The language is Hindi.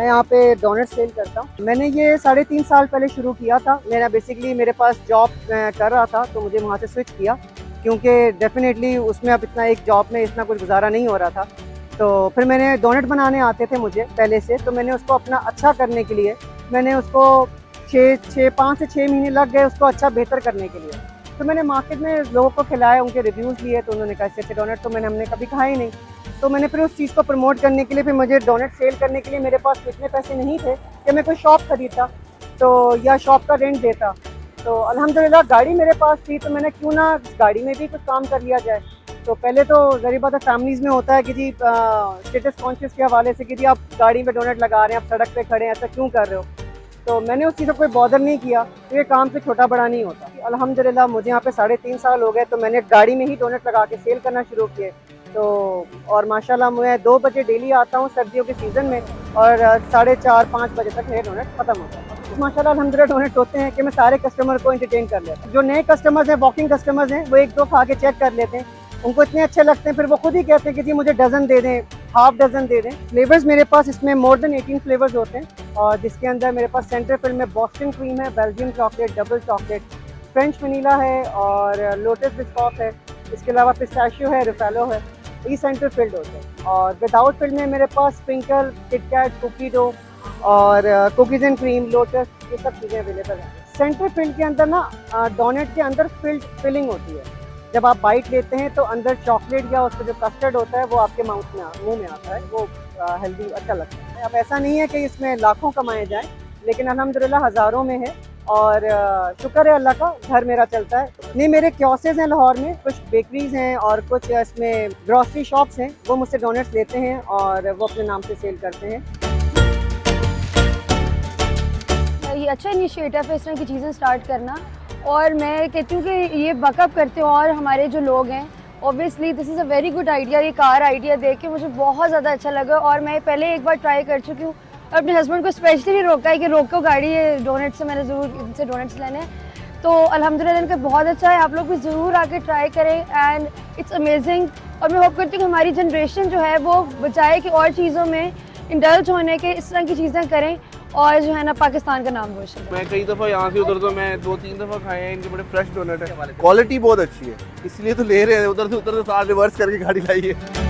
यहाँ पे डोनट सेल करता हूँ। मैंने ये 3.5 साल पहले शुरू किया था। मेरा बेसिकली मेरे पास जॉब कर रहा था तो मुझे वहाँ से स्विच किया, क्योंकि डेफिनेटली उसमें अब इतना एक जॉब में इतना कुछ गुजारा नहीं हो रहा था। तो फिर मैंने डोनट बनाने आते थे मुझे पहले से, तो मैंने उसको अपना अच्छा करने के लिए मैंने उसको 5 से 6 महीने लग गए उसको अच्छा बेहतर करने के लिए। तो मैंने मार्केट में लोगों को खिलाया, उनके रिव्यूज़ लिए, तो उन्होंने कहा इससे डोनट तो हमने कभी खाया ही नहीं। तो मैंने फिर उस चीज़ को प्रमोट करने के लिए फिर मुझे डोनट सेल करने के लिए मेरे पास इतने पैसे नहीं थे कि मैं कोई शॉप खरीदता तो या शॉप का रेंट देता। तो अल्हम्दुलिल्लाह गाड़ी मेरे पास थी, तो मैंने क्यों ना गाड़ी में भी कुछ काम कर लिया जाए। तो पहले तो ज़रूरी बात है फैमिलीज़ में होता है कि जी स्टेटस कॉन्शियस के हवाले से कि जी आप गाड़ी में डोनट लगा रहे हैं, आप सड़क पे खड़े हैं, ऐसा क्यों कर रहे हो। तो मैंने उस चीज़ को कोई बॉदर नहीं किया, तो ये काम से छोटा बड़ा नहीं होता। अल्हम्दुलिल्लाह मुझे यहाँ पे 3.5 साल हो गए, तो मैंने गाड़ी में ही डोनट लगा के सेल करना शुरू किए। तो और माशाल्लाह मैं 2 बजे डेली आता हूँ सर्दियों के सीज़न में, और 4:30-5 बजे तक मेरे डोनट ख़त्म होता है। माशाल्लाह अल्हम्दुलिल्लाह डोनट होते हैं कि मैं सारे कस्टमर को एंटरटेन कर लेता हूँ। जो नए कस्टमर्स हैं, वॉकिंग कस्टमर्स हैं, वो 1-2 खा के चेक कर लेते हैं, उनको इतने अच्छे लगते हैं, फिर वो खुद ही कहते हैं कि जी मुझे डज़न दे दें, हाफ डज़न दे दें। फ्लेवर्स मेरे पास इसमें मोर देन 18 फ्लेवर्स होते हैं, और जिसके अंदर मेरे पास सेंटर फिल में बॉस्टन क्रीम है, Belgium chocolate, double chocolate, French vanilla है और लोटस बिस्कॉफ है। इसके अलावा पिस्ताशियो है, रिफेलो है। ये सेंटर फिल्ड होते हैं। और विदाउट फिल्ड में मेरे पास स्प्रिंकल, किटकैट, कुकी डो और कुकीज़ एंड क्रीम, लोटस, ये सब चीज़ें अवेलेबल हैं। सेंटर फिल्ड के अंदर ना डोनट के अंदर फिलिंग होती है। जब आप बाइट लेते हैं तो अंदर चॉकलेट या उसका जो कस्टर्ड होता है वो आपके मुंह में आता है, वो हेल्दी अच्छा लगता है। अब ऐसा नहीं है कि इसमें लाखों कमाए जाएं, लेकिन अल्हम्दुलिल्लाह हज़ारों में है, और शुक्र है अल्लाह का, घर मेरा चलता है। नहीं, मेरे क्योसेस हैं लाहौर में, कुछ बेकरीज हैं और कुछ इसमें ग्रॉसरी शॉप्स हैं, वो मुझसे डोनट्स लेते हैं और वो अपने नाम से सेल करते हैं। ये अच्छा इनिशिएटिव है इस तरह की चीज़ें स्टार्ट करना, और मैं कहती हूँ कि ये बकअप करते हो। और हमारे जो लोग हैं, obviously this is a very good idea. ये कार आइडिया देख के मुझे बहुत ज़्यादा अच्छा लगा, और मैं पहले एक बार ट्राई कर चुकी हूँ और अपने हस्बैंड को स्पेशली रोका है कि रोको गाड़ी, ये डोनट से मैंने ज़रूर इनसे डोनट्स लेने हैं। तो अल्हम्दुलिल्लाह इनका बहुत अच्छा है, आप लोग भी ज़रूर आके ट्राई करें, एंड इट्स अमेजिंग। और मैं होप करती हूँ कि हमारी जनरेशन जो है वो बचाए कि और चीज़ों में इंडल्ज होने के इस तरह की चीज़ें करें, और जो है ना पाकिस्तान का नाम रोशन करें। मैं कई दफ़ा यहाँ से उधर, तो मैं 2-3 दफ़ा खाए हैं, इनके बड़े फ्रेश डोनट है, क्वालिटी बहुत अच्छी है, इसलिए तो ले रहे हैं। उधर से साथ रिवर्स करके गाड़ी लाई है।